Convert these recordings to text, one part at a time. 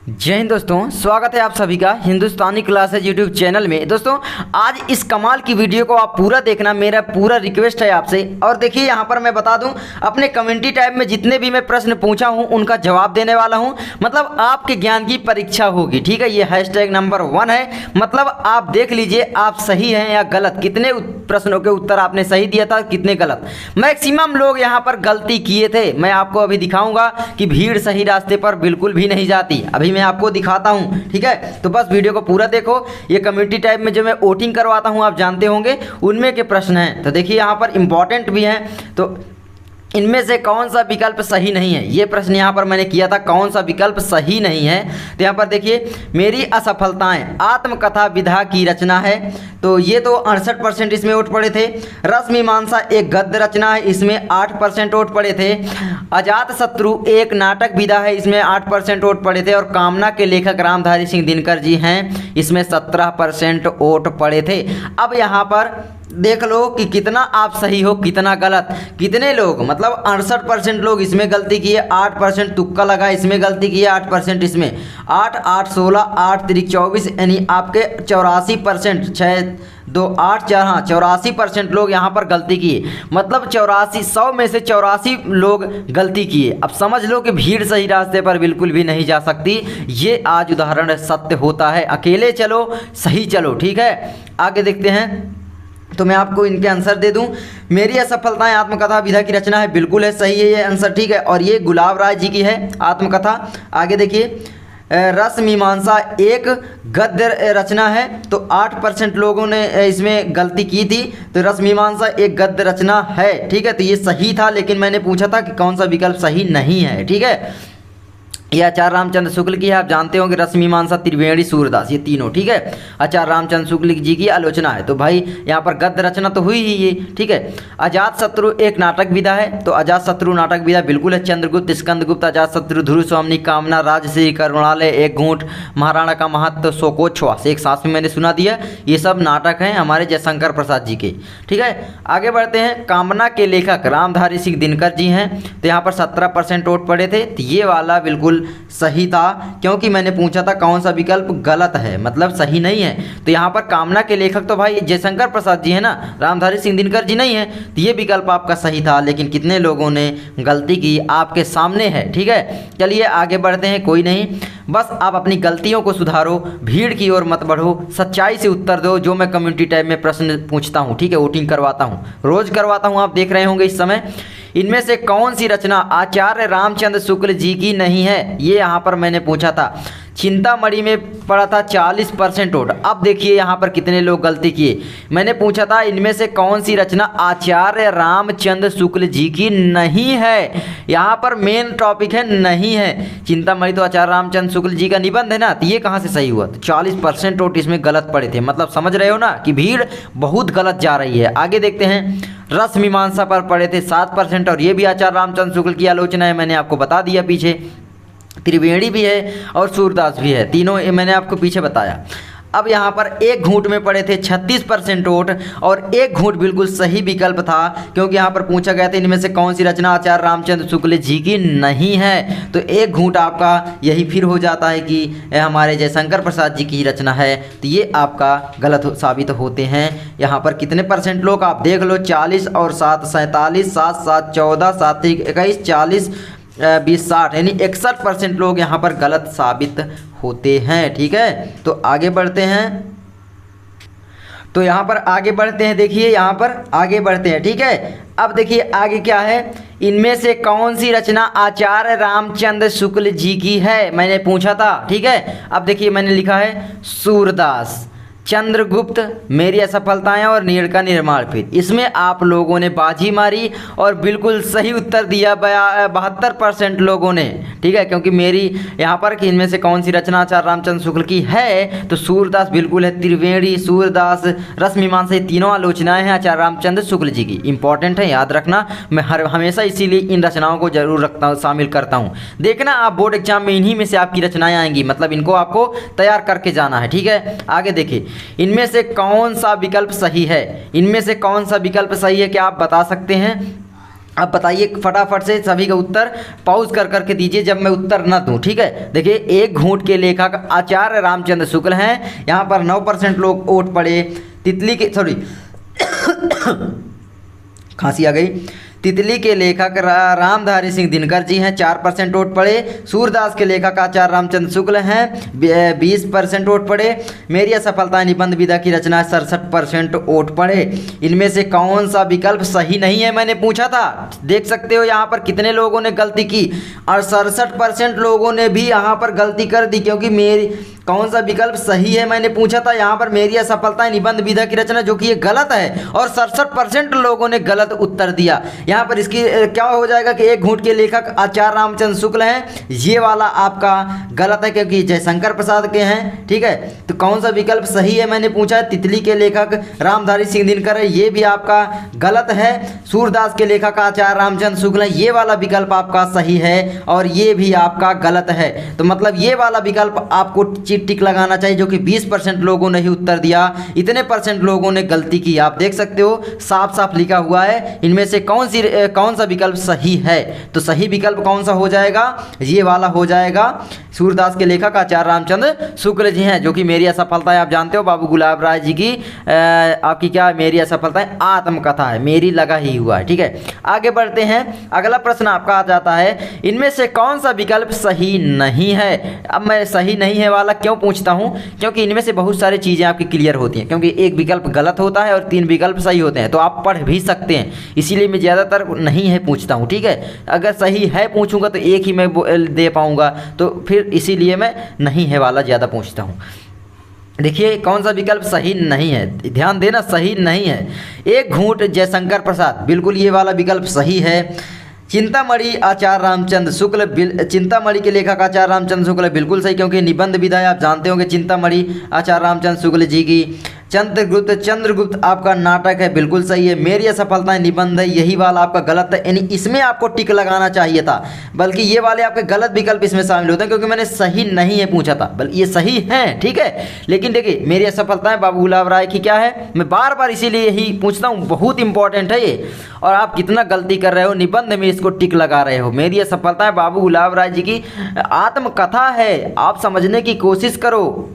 जय हिंद दोस्तों, स्वागत है आप सभी का हिंदुस्तानी क्लासेज यूट्यूब चैनल में। दोस्तों आज इस कमाल की वीडियो को आप पूरा देखना, मेरा पूरा रिक्वेस्ट है आपसे। और देखिए यहाँ पर मैं बता दूं, अपने कम्युनिटी टैब में जितने भी मैं प्रश्न पूछा हूं उनका जवाब देने वाला हूं। मतलब आपके ज्ञान की परीक्षा होगी, ठीक है। ये हैशटैग नंबर 1 है। मतलब आप देख लीजिए आप सही हैं या गलत, कितने प्रश्नों के उत्तर आपने सही दिया था, कितने गलत। मैक्सिमम लोग यहाँ पर गलती किए थे। मैं आपको अभी दिखाऊंगा कि भीड़ सही रास्ते पर बिल्कुल भी नहीं जाती। अभी मैं आपको दिखाता हूं, ठीक है। तो बस वीडियो को पूरा देखो। ये कम्युनिटी टाइप में जो मैं वोटिंग करवाता हूं आप जानते होंगे, उनमें के प्रश्न हैं। तो देखिए यहाँ पर इंपॉर्टेंट भी हैं। तो इनमें से कौन सा विकल्प सही नहीं है, ये प्रश्न यहाँ पर मैंने किया था, कौन सा विकल्प सही नहीं है। तो यहाँ पर देखिए, मेरी असफलताएं आत्मकथा विधा की रचना है, तो ये तो 68% इसमें वोट पड़े थे। रसमीमांसा एक गद्य रचना है, इसमें 8% वोट पड़े थे। अजातशत्रु एक नाटक विधा है, इसमें 8% वोट पड़े थे। और कामना के लेखक रामधारी सिंह दिनकर जी हैं, इसमें 17% वोट पड़े थे। अब यहाँ पर देख लो कि कितना आप सही हो, कितना गलत। कितने लोग, मतलब 68% लोग इसमें गलती किए, 8% तुक्का लगा, इसमें गलती किए, 8% इसमें। 8 8 16 8 3 24, यानी आपके 84%, 6 2 8 4, हाँ 84% लोग यहाँ पर गलती किए। मतलब 84, 100 में से 84 लोग गलती किए। अब समझ लो कि भीड़ सही रास्ते पर बिल्कुल भी नहीं जा सकती। ये आज उदाहरण सत्य होता है। अकेले चलो, सही चलो, ठीक है। आगे देखते हैं, तो मैं आपको इनके आंसर दे दूं। मेरी असफलताएं आत्मकथा विधा की रचना है, बिल्कुल है, सही है ये आंसर, ठीक है। और ये गुलाब राय जी की है आत्मकथा। आगे देखिए, रसमीमांसा एक गद्य रचना है, तो 8% लोगों ने इसमें गलती की थी। तो रसमीमांसा एक गद्य रचना है, ठीक है। तो ये सही था, लेकिन मैंने पूछा था कि कौन सा विकल्प सही नहीं है, ठीक है। यह आचार्य रामचंद्र शुक्ल की है, आप जानते होंगे। रसमीमांसा, त्रिवेणी, सूरदास, ये तीनों, ठीक है, आचार्य रामचंद्र शुक्ल जी की आलोचना है। तो भाई यहाँ पर गद्य रचना तो हुई ही ये, ठीक है। अजातशत्रु एक नाटक विधा है, तो अजातशत्रु नाटक विधा बिल्कुल है। चंद्रगुप्त, स्कंदगुप्त, अजातशत्रु, ध्रुव स्वामिनी, कामना, राजश्री, करुणालय, एक घूंट, महाराणा का महत्व, शोकोच्छ्वास, एक सांस में मैंने सुना दिया। ये सब नाटक हैं हमारे जयशंकर प्रसाद जी के, ठीक है। आगे बढ़ते हैं, कामना के लेखक रामधारी सिंह दिनकर जी हैं, तो यहाँ पर 17% वोट पड़े थे। तो ये वाला बिल्कुल सही था, क्योंकि मैंने पूछा था कौन सा विकल्प गलत है, मतलब सही नहीं है। तो यहाँ पर कामना के लेखक तो भाई जयशंकर प्रसाद जी है ना, रामधारी सिंह दिनकर जी नहीं है। तो ये विकल्प आपका सही था, लेकिन कितने लोगों ने गलती की आपके सामने है, ठीक है। चलिए आगे बढ़ते हैं, कोई नहीं, बस आप अपनी गलतियों को सुधारो, भीड़ की ओर मत बढ़ो, सच्चाई से उत्तर दो। जो मैं कम्युनिटी टैब में प्रश्न पूछता हूँ, ठीक है, वोटिंग करवाता हूँ, रोज करवाता हूँ, आप देख रहे होंगे इस समय। इनमें से कौन सी रचना आचार्य रामचंद्र शुक्ल जी की नहीं है, ये यहाँ पर मैंने पूछा था। चिंतामणि में पड़ा था 40% वोट। अब देखिए यहाँ पर कितने लोग गलती किए। मैंने पूछा था इनमें से कौन सी रचना आचार्य रामचंद्र शुक्ल जी की नहीं है। यहाँ पर मेन टॉपिक है नहीं है। चिंतामणि तो आचार्य रामचंद्र शुक्ल जी का निबंध है ना, तो ये कहाँ से सही हुआ। तो 40% वोट इसमें गलत पड़े थे। मतलब समझ रहे हो ना कि भीड़ बहुत गलत जा रही है। आगे देखते हैं, रसमीमांसा पर पड़े थे 7%, और ये भी आचार्य रामचंद्र शुक्ल की आलोचना है, मैंने आपको बता दिया पीछे। त्रिवेणी भी है और सूरदास भी है, तीनों मैंने आपको पीछे बताया। अब यहाँ पर एक घूंट में पड़े थे 36% वोट, और एक घूंट बिल्कुल सही विकल्प था, क्योंकि यहाँ पर पूछा गया था इनमें से कौन सी रचना आचार्य रामचंद्र शुक्ल जी की नहीं है। तो एक घूंट आपका यही फिर हो जाता है कि हमारे जयशंकर प्रसाद जी की रचना है। तो ये आपका गलत साबित होते हैं। यहाँ पर कितने परसेंट लोग आप देख लो, 40 और 7 47, 7 7 14, 7 21, 40 20 60, यानी 61% लोग यहाँ पर गलत साबित होते हैं, ठीक है। तो आगे बढ़ते हैं, तो यहाँ पर आगे बढ़ते हैं, देखिए यहाँ पर आगे बढ़ते हैं, ठीक है। अब देखिए आगे क्या है, इनमें से कौन सी रचना आचार्य रामचंद्र शुक्ल जी की है, मैंने पूछा था, ठीक है। अब देखिए मैंने लिखा है सूरदास, चंद्रगुप्त, मेरी असफलताएं और नीड़ का निर्माण। फिर इसमें आप लोगों ने बाजी मारी और बिल्कुल सही उत्तर दिया 72% लोगों ने, ठीक है। क्योंकि मेरी यहाँ पर कि इनमें से कौन सी रचना आचार्य रामचंद्र शुक्ल की है, तो सूरदास बिल्कुल है। त्रिवेणी, सूरदास, रसमीमांसा, ये तीनों आलोचनाएं हैं आचार्य रामचंद्र शुक्ल जी की, इंपॉर्टेंट है, याद रखना। मैं हमेशा इसीलिए इन रचनाओं को जरूर रखता हूँ, शामिल करता हूँ। देखना आप बोर्ड एग्जाम में इन्हीं में से आपकी रचनाएं आएंगी, मतलब इनको आपको तैयार करके जाना है, ठीक है। आगे देखिए, इनमें से कौन सा विकल्प सही है, इनमें से कौन सा विकल्प सही है, क्या आप बता सकते हैं। अब बताइए फटाफट से सभी का उत्तर पॉज कर करके दीजिए जब मैं उत्तर न दूं, ठीक है। देखिए एक घूंट के लेखक आचार्य रामचंद्र शुक्ल हैं। यहाँ पर 9% लोग वोट पड़े। तितली के खांसी आ गई। तितली के लेखक रामधारी सिंह दिनकर जी हैं, 4% वोट पड़े। सूरदास के लेखक आचार्य रामचंद्र शुक्ल हैं, 20% वोट पड़े। मेरी असफलता निबंध विधा की रचना 67% वोट पड़े। इनमें से कौन सा विकल्प सही नहीं है मैंने पूछा था। देख सकते हो यहाँ पर कितने लोगों ने गलती की और 67% लोगों ने भी यहाँ पर गलती कर दी, क्योंकि मेरी कौन सा विकल्प सही है मैंने पूछा था। यहाँ पर मेरी असफलता निबंध विधा की रचना, जो कि ये गलत है, और 67% लोगों ने गलत उत्तर दिया। यहाँ पर इसकी क्या हो जाएगा कि एक घूंट के लेखक आचार्य रामचंद्र शुक्ल हैं, ये वाला आपका गलत है क्योंकि जयशंकर प्रसाद के हैं, ठीक है। तो कौन सा विकल्प सही है मैंने पूछा है। तितली के लेखक रामधारी सिंह दिनकर है, ये भी आपका गलत है। सूरदास के लेखक आचार्य रामचंद्र शुक्ल है, ये वाला विकल्प आपका सही है, और ये भी आपका गलत है। तो मतलब ये वाला विकल्प आपको टिक लगाना चाहिए, जो कि 20% लोगों ने ही उत्तर दिया, इतने % लोगों ने गलती की। आप देख सकते हो साफ साफ लिखा हुआ है। इनमें से कौन सा विकल्प सही है। तो सही विकल्प कौन सा हो जाएगा, ये वाला हो जाएगा। सूरदास के लेखक आचार्य रामचंद्र शुक्ल जी हैं, जो कि मेरी असफलता है। आप जानते हो बाबू गुलाब राय जी की आपकी क्या मेरी असफलता है, आत्मकथा है, मेरी लगा ही हुआ है, ठीक है। आगे बढ़ते हैं। अगला प्रश्न आपका आ जाता है, इनमें से कौन सा विकल्प सही नहीं है। अब मैं सही नहीं है वाला क्यों पूछता हूं, क्योंकि इनमें से बहुत सारी चीज़ें आपकी क्लियर होती हैं, क्योंकि एक विकल्प गलत होता है और 3 विकल्प सही होते हैं, तो आप पढ़ भी सकते हैं। इसीलिए मैं ज़्यादातर नहीं है पूछता हूं, ठीक है। अगर सही है पूछूंगा तो एक ही मैं दे पाऊंगा, तो फिर इसीलिए मैं नहीं है वाला ज़्यादा पूछता हूं। देखिए कौन सा विकल्प सही नहीं है, ध्यान देना, सही नहीं है। एक घूंट जयशंकर प्रसाद, बिल्कुल ये वाला विकल्प सही है। चिंतामणि आचार्य रामचंद्र शुक्ल, चिंतामणि के लेखक आचार्य रामचंद्र शुक्ल बिल्कुल सही, क्योंकि निबंध विधा आप जानते होंगे चिंतामणि आचार्य रामचंद्र शुक्ल जी की। चंद्रगुप्त आपका नाटक है, बिल्कुल सही है। मेरी असफलताएं निबंध है, यही वाला आपका गलत है, यानी इसमें आपको टिक लगाना चाहिए था, बल्कि ये वाले आपके गलत विकल्प इसमें शामिल होते हैं, क्योंकि मैंने सही नहीं है पूछा था, बल्कि ये सही है, ठीक है। लेकिन देखिए मेरी असफलताएं बाबू गुलाब राय की क्या है, मैं बार बार इसीलिए यही पूछता हूँ, बहुत इंपॉर्टेंट है ये। और आप कितना गलती कर रहे हो, निबंध में इसको टिक लगा रहे हो। मेरी असफलताएं बाबू गुलाब राय जी की आत्मकथा है, आप समझने की कोशिश करो,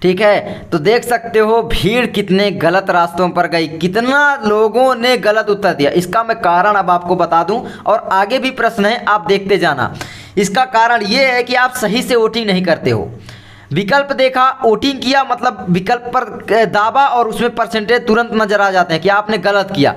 ठीक है। तो देख सकते हो भीड़ कितने गलत रास्तों पर गई, कितना लोगों ने गलत उत्तर दिया। इसका मैं कारण अब आपको बता दूं, और आगे भी प्रश्न है, आप देखते जाना। इसका कारण ये है कि आप सही से वोटिंग नहीं करते हो। विकल्प देखा, वोटिंग किया, मतलब विकल्प पर दाबा और उसमें परसेंटेज तुरंत नजर आ जाते हैं कि आपने गलत किया।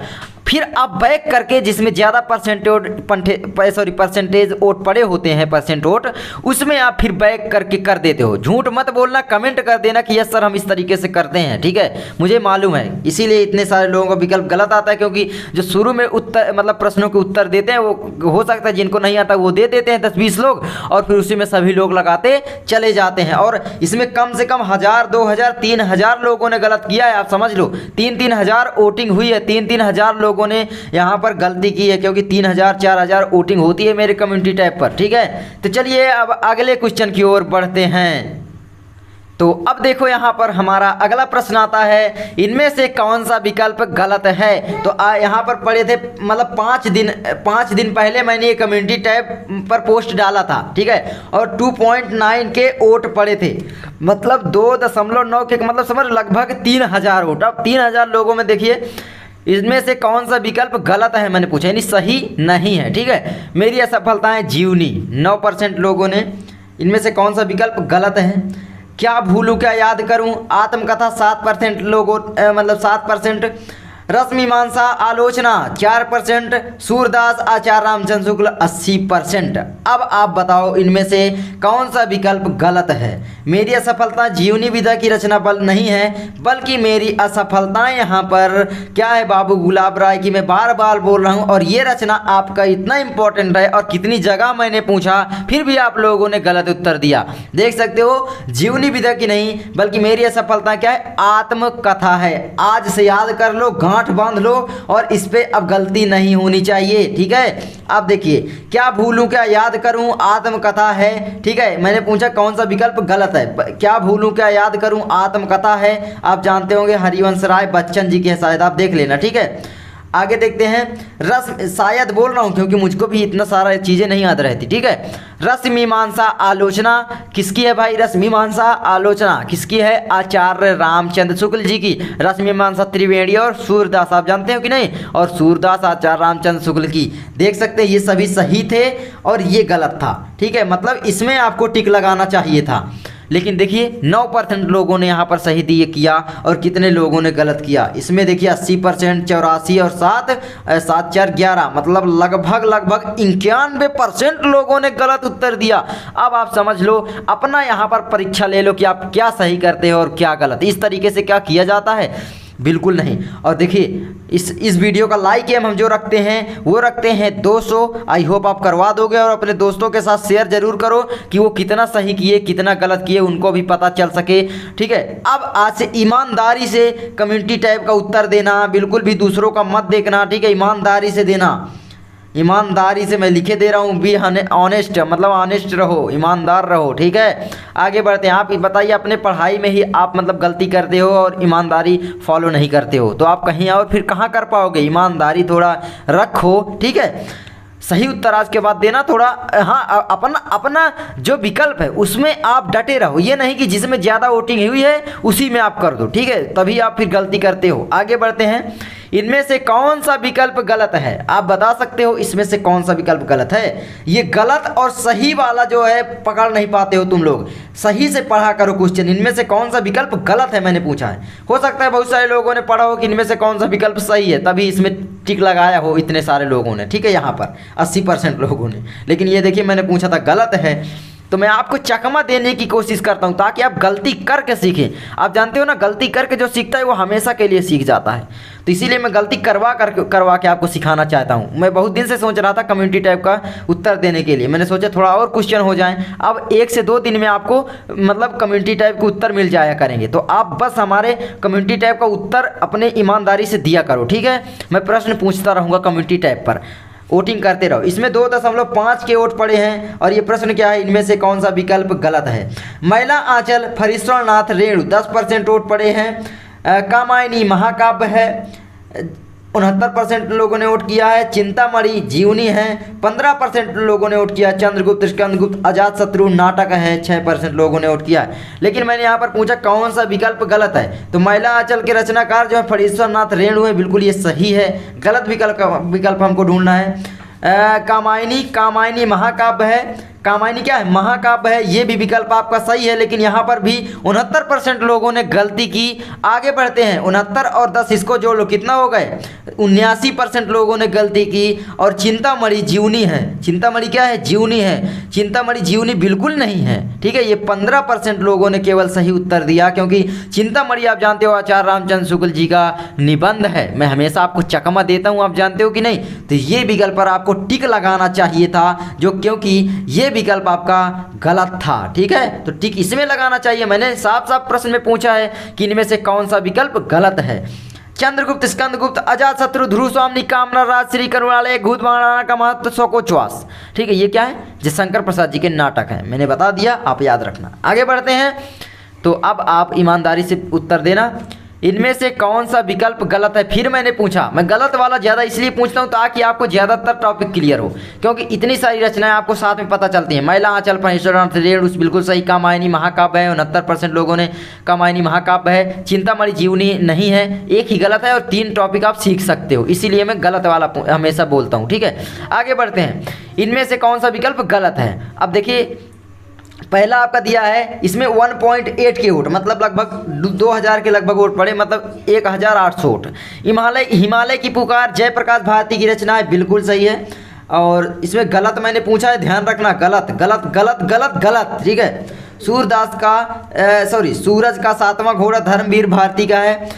फिर आप बैक करके जिसमें ज़्यादा परसेंटेज वोट पड़े होते हैं, परसेंट वोट, उसमें आप फिर बैक करके कर देते हो। झूठ मत बोलना, कमेंट कर देना कि यस सर हम इस तरीके से करते हैं, ठीक है। मुझे मालूम है, इसीलिए इतने सारे लोगों का विकल्प गलत आता है, क्योंकि जो शुरू में उत्तर मतलब प्रश्नों के उत्तर देते हैं, वो हो सकता है जिनको नहीं आता वो दे देते हैं 10-20 लोग, और फिर उसी में सभी लोग लगाते चले जाते हैं। और इसमें कम से कम 1000, 2000, 3000 लोगों ने गलत किया है। आप समझ लो 3-3 हज़ार वोटिंग हुई है, 3-3 हज़ार लोगों ने यहां पर गलती की है, क्योंकि 3000-4000 वोटिंग होती है मेरे कम्युनिटी टैब पर, ठीक है। तो चलिए अब अगले क्वेश्चन की ओर बढ़ते हैं। तो अब देखो यहाँ पर हमारा अगला प्रश्न आता है, इनमें से कौन सा विकल्प गलत है। तो यहाँ पर पढ़े थे, मतलब 5 दिन पहले मैंने ये कम्युनिटी टैब पर पोस्ट डाला था, ठीक है, और 2.9 के वोट पड़े थे, मतलब 2.9 के, मतलब समझ लगभग 3000 वोट। अब 3000 लोगों में देखिए इसमें से कौन सा विकल्प गलत है मैंने पूछा, यानी सही नहीं है, ठीक है। मेरी असफलताएं जीवनी 9% लोगों ने, इनमें से कौन सा विकल्प गलत है। क्या भूलूं क्या याद करूं, आत्मकथा 7% लोगों, मतलब 7%। रसमीमांसा आलोचना 4%। सूरदास आचार्य रामचंद्र शुक्ल 80%। अब आप बताओ इनमें से कौन सा विकल्प गलत है। मेरी असफलता जीवनी विधा की रचना बल नहीं है, बल्कि मेरी असफलताएं यहाँ पर क्या है बाबू गुलाब राय की, मैं बार बार बोल रहा हूँ। और ये रचना आपका इतना इंपॉर्टेंट है, और कितनी जगह मैंने पूछा फिर भी आप लोगों ने गलत उत्तर दिया। देख सकते हो जीवनी विधा की नहीं, बल्कि मेरी असफलता क्या है, आत्मकथा है। आज से याद कर लो, गांठ बांध लो, और इस पे अब गलती नहीं होनी चाहिए, ठीक है। अब देखिए क्या भूलूं क्या याद करूं, आत्मकथा है, ठीक है। मैंने पूछा कौन सा विकल्प गलत है, क्या भूलूं क्या याद करूं, आत्मकथा है। आप जानते होंगे हरिवंश राय बच्चन जी के, शायद आप देख लेना, ठीक है। आगे देखते हैं रस, शायद बोल रहा हूँ क्योंकि मुझको भी इतना सारा चीज़ें नहीं याद रहती, ठीक है। रस मीमांसा आलोचना किसकी है भाई? रस मीमांसा आलोचना किसकी है? आचार्य रामचंद्र शुक्ल जी की। रस मीमांसा त्रिवेणी और सूरदास, आप जानते हो कि नहीं? और सूरदास आचार्य रामचंद्र शुक्ल की। देख सकते हैं ये सभी सही थे और ये गलत था, ठीक है। मतलब इसमें आपको टिक लगाना चाहिए था, लेकिन देखिए 9% लोगों ने यहाँ पर सही दिए किया और कितने लोगों ने गलत किया। इसमें देखिए 80%, 84 और 7, 7 4 11, मतलब लगभग 91% लोगों ने गलत उत्तर दिया। अब आप समझ लो, अपना यहाँ पर परीक्षा ले लो कि आप क्या सही करते हो और क्या गलत। इस तरीके से क्या किया जाता है? बिल्कुल नहीं। और देखिए इस वीडियो का लाइक एम हम जो रखते हैं वो रखते हैं 200। आई होप आप करवा दोगे और अपने दोस्तों के साथ शेयर जरूर करो कि वो कितना सही किए कितना गलत किए, उनको भी पता चल सके, ठीक है। अब आज से ईमानदारी से कम्युनिटी टाइप का उत्तर देना, बिल्कुल भी दूसरों का मत देखना, ठीक है। ईमानदारी से देना, ईमानदारी से मैं लिखे दे रहा हूँ, बी ऑनेस्ट, मतलब ऑनेस्ट रहो, ईमानदार रहो, ठीक है। आगे बढ़ते हैं। आप बताइए अपने पढ़ाई में ही आप मतलब गलती करते हो और ईमानदारी फॉलो नहीं करते हो, तो आप कहीं और फिर कहाँ कर पाओगे? ईमानदारी थोड़ा रखो, ठीक है। सही उत्तर आज के बाद देना थोड़ा, हाँ, अपना जो विकल्प है उसमें आप डटे रहो। ये नहीं कि जिसमें ज़्यादा वोटिंग हुई है उसी में आप कर दो, ठीक है, तभी आप फिर गलती करते हो। आगे बढ़ते हैं। इनमें से कौन सा विकल्प गलत है? आप बता सकते हो इसमें से कौन सा विकल्प गलत है? ये गलत और सही वाला जो है पकड़ नहीं पाते हो तुम लोग। सही से पढ़ा करो क्वेश्चन। इनमें से कौन सा विकल्प गलत है मैंने पूछा है। हो सकता है बहुत सारे लोगों ने पढ़ा हो कि इनमें से कौन सा विकल्प सही है, तभी इसमें टिक लगाया हो इतने सारे लोगों ने, ठीक है, यहाँ पर 80% लोगों ने। लेकिन ये देखिए मैंने पूछा था गलत है, तो मैं आपको चकमा देने की कोशिश करता हूं ताकि आप गलती करके सीखें। आप जानते हो ना, गलती करके जो सीखता है वो हमेशा के लिए सीख जाता है। तो इसीलिए मैं गलती करवा के आपको सिखाना चाहता हूं। मैं बहुत दिन से सोच रहा था कम्युनिटी टाइप का उत्तर देने के लिए, मैंने सोचा थोड़ा और क्वेश्चन हो जाएं। अब 1 से 2 दिन में आपको मतलब कम्युनिटी टाइप के उत्तर मिल जाया करेंगे। तो आप बस हमारे कम्युनिटी टाइप का उत्तर अपने ईमानदारी से दिया करो, ठीक है। मैं प्रश्न पूछता रहूँगा कम्युनिटी टाइप पर, वोटिंग करते रहो। इसमें 2.5 के वोट पड़े हैं और ये प्रश्न क्या है? इनमें से कौन सा विकल्प गलत है? महिला आंचल, फरीश्वरनाथ, रेणु 10% वोट पड़े हैं। कामायनी महाकाव्य है, 69% लोगों ने वोट किया है। चिंतामणि जीवनी है, 15% लोगों ने वोट किया। चंद्रगुप्त, स्कंदगुप्त, अजातशत्रु नाटक है, 6% लोगों ने वोट किया है। लेकिन मैंने यहाँ पर पूछा कौन सा विकल्प गलत है, तो महिला आंचल के रचनाकार जो है फरीश्वरनाथ रेणु है, बिल्कुल ये सही है। गलत विकल्प हमको ढूंढना है। कामायनी महाकाव्य है, कामायनी क्या है? महाकाव्य है, ये भी विकल्प आपका सही है। लेकिन यहाँ पर भी 69% लोगों ने गलती की। आगे बढ़ते हैं। 69 और 10 इसको जोड़ लो, कितना हो गए? 79% लोगों ने गलती की। और चिंतामणि जीवनी है, चिंतामणि क्या है? जीवनी है। चिंतामणि जीवनी बिल्कुल नहीं है, ठीक है। ये 15% लोगों ने केवल सही उत्तर दिया, क्योंकि चिंतामणि आप जानते हो आचार्य रामचंद्र शुक्ल जी का निबंध है। मैं हमेशा आपको चकमा देता हूँ, आप जानते हो कि नहीं। तो ये विकल्प पर आपको टिक लगाना चाहिए था, जो क्योंकि ये विकल्प आपका गलत था, ठीक है। तो टिक इसमें लगाना चाहिए। मैंने साफ साफ प्रश्न में पूछा है कि इनमें से कौन सा विकल्प गलत है। चंद्रगुप्त, स्कंदगुप्त, अजातशत्रु, ध्रुव स्वामी, कामना राज, श्री करुणालय, घूत महाराणा का महत्व, शोकोच्छ्वास, ठीक है। ये क्या है? ये शंकर प्रसाद जी के नाटक है, मैंने बता दिया, आप याद रखना। आगे बढ़ते हैं। तो अब आप ईमानदारी से उत्तर देना, इनमें से कौन सा विकल्प गलत है। फिर मैंने पूछा, मैं गलत वाला ज़्यादा इसलिए पूछता हूँ ताकि आपको ज़्यादातर टॉपिक क्लियर हो, क्योंकि इतनी सारी रचनाएं आपको साथ में पता चलती हैं। महिला आंचल, फरीश्वरनाथ रेणु बिल्कुल सही। कामायनी महाकाव्य है, 69% लोगों ने कामायनी महाकाव्य है। चिंतामणि जीवनी नहीं है, एक ही गलत है और 3 टॉपिक आप सीख सकते हो, इसीलिए मैं गलत वाला हमेशा बोलता हूँ, ठीक है। आगे बढ़ते हैं। इनमें से कौन सा विकल्प गलत है? अब देखिए पहला आपका दिया है, इसमें 1.8 के वोट, मतलब लगभग 2000 के लगभग वोट पड़े, मतलब 1800 वोट। हिमालय की पुकार जयप्रकाश भारती की रचना है, बिल्कुल सही है। और इसमें गलत मैंने पूछा है, ध्यान रखना, गलत गलत गलत गलत गलत, ठीक है। सूरदास का सूरज का 7वां घोड़ा धर्मवीर भारती का है,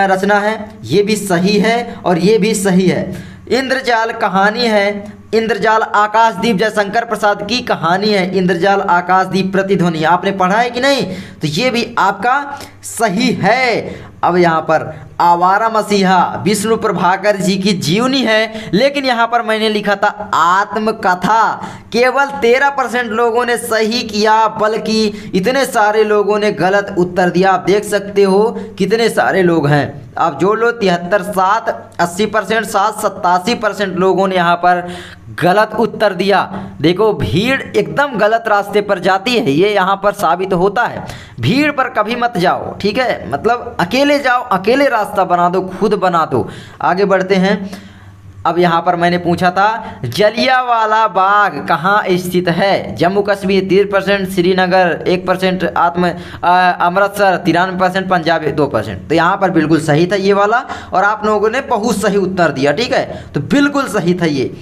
रचना है, ये भी सही है और ये भी सही है। इंद्रजाल कहानी है, इंद्रजाल आकाशदीप जयशंकर प्रसाद की कहानी है। इंद्रजाल आकाशदीप प्रतिध्वनि आपने पढ़ा है कि नहीं? तो ये भी आपका सही है। अब यहाँ पर आवारा मसीहा विष्णु प्रभाकर जी की जीवनी है, लेकिन यहाँ पर मैंने लिखा था आत्मकथा। केवल 13% लोगों ने सही किया, बल्कि इतने सारे लोगों ने गलत उत्तर दिया। आप देख सकते हो कितने सारे लोग हैं। आप जोड़ लो 73, 7, 80%, 7, 87% लोगों ने यहाँ पर गलत उत्तर दिया। देखो भीड़ एकदम गलत रास्ते पर जाती है, ये यहाँ पर साबित होता है। भीड़ पर कभी मत जाओ, ठीक है, मतलब अकेले जाओ, अकेले रास्ता बना दो, खुद बना दो। आगे बढ़ते हैं। अब यहाँ पर मैंने पूछा था जलियांवाला बाग कहाँ स्थित है? जम्मू कश्मीर 30%, श्रीनगर 1%, अमृतसर 93%, पंजाब 2%। तो यहाँ पर बिल्कुल सही था ये वाला, और आप लोगों ने बहुत सही उत्तर दिया, ठीक है, तो बिल्कुल सही था ये।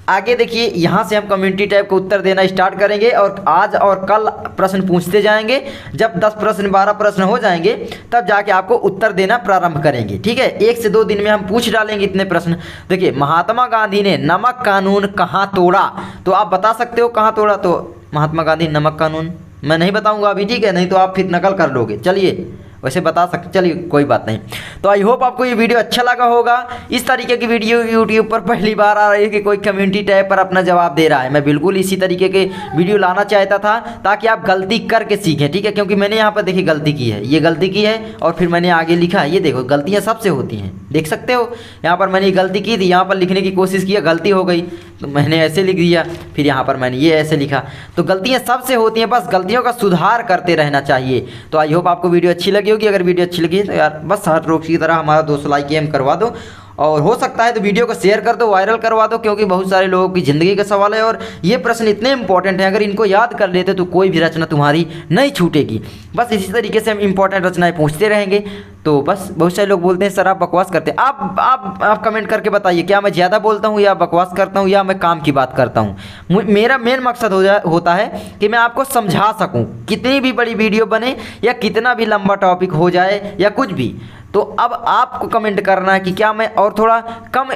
आगे देखिए, यहाँ से हम कम्युनिटी टाइप का उत्तर देना स्टार्ट करेंगे और आज और कल प्रश्न पूछते जाएंगे। जब 10 प्रश्न 12 प्रश्न हो जाएंगे तब जाके आपको उत्तर देना प्रारंभ करेंगे, ठीक है। 1 से 2 दिन में हम पूछ डालेंगे इतने प्रश्न। देखिए, महात्मा गांधी ने नमक कानून कहाँ तोड़ा? तो आप बता सकते हो कहाँ तोड़ा। तो महात्मा गांधी नमक कानून मैं नहीं बताऊँगा अभी, ठीक है, नहीं तो आप फिर नकल कर लोगे। चलिए वैसे बता सकते, चलिए कोई बात नहीं। तो आई होप आपको ये वीडियो अच्छा लगा होगा। इस तरीके की वीडियो यूट्यूब पर पहली बार आ रही है कि कोई कम्युनिटी टैब पर अपना जवाब दे रहा है। मैं बिल्कुल इसी तरीके के वीडियो लाना चाहता था ताकि आप गलती करके सीखें, ठीक है, क्योंकि मैंने यहाँ पर देखिए गलती की है, ये गलती की है और फिर मैंने आगे लिखा है। ये देखो गलतियाँ सबसे होती हैं, देख सकते हो। यहाँ पर मैंने गलती की थी, यहाँ पर लिखने की कोशिश किया, गलती हो गई तो मैंने ऐसे लिख दिया, फिर यहाँ पर मैंने ये ऐसे लिखा। तो गलतियाँ सबसे होती हैं, बस गलतियों का सुधार करते रहना चाहिए। तो आई होप आपको वीडियो अच्छी लगी होगी। अगर वीडियो अच्छी लगी तो यार बस हर रोज की तरह हमारा 200 लाइक एम करवा दो, और हो सकता है तो वीडियो को शेयर कर दो, वायरल करवा दो, क्योंकि बहुत सारे लोगों की ज़िंदगी का सवाल है और ये प्रश्न इतने इंपॉर्टेंट हैं। अगर इनको याद कर लेते तो कोई भी रचना तुम्हारी नहीं छूटेगी। बस इसी तरीके से हम इंपॉर्टेंट रचनाएं पूछते रहेंगे। तो बस बहुत सारे लोग बोलते हैं सर आप बकवास करते हैं। आप कमेंट करके बताइए, क्या मैं ज़्यादा बोलता हूँ या बकवास करता हूँ या मैं काम की बात करता हूँ। मेरा मेन मकसद होता है कि मैं आपको समझा सकूँ, कितनी भी बड़ी वीडियो बने या कितना भी लंबा टॉपिक हो जाए या कुछ भी। तो अब आपको कमेंट करना है कि क्या मैं और थोड़ा कम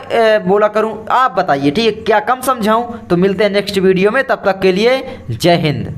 बोला करूं, आप बताइए, ठीक है, क्या कम समझाऊं। तो मिलते हैं नेक्स्ट वीडियो में, तब तक के लिए जय हिंद।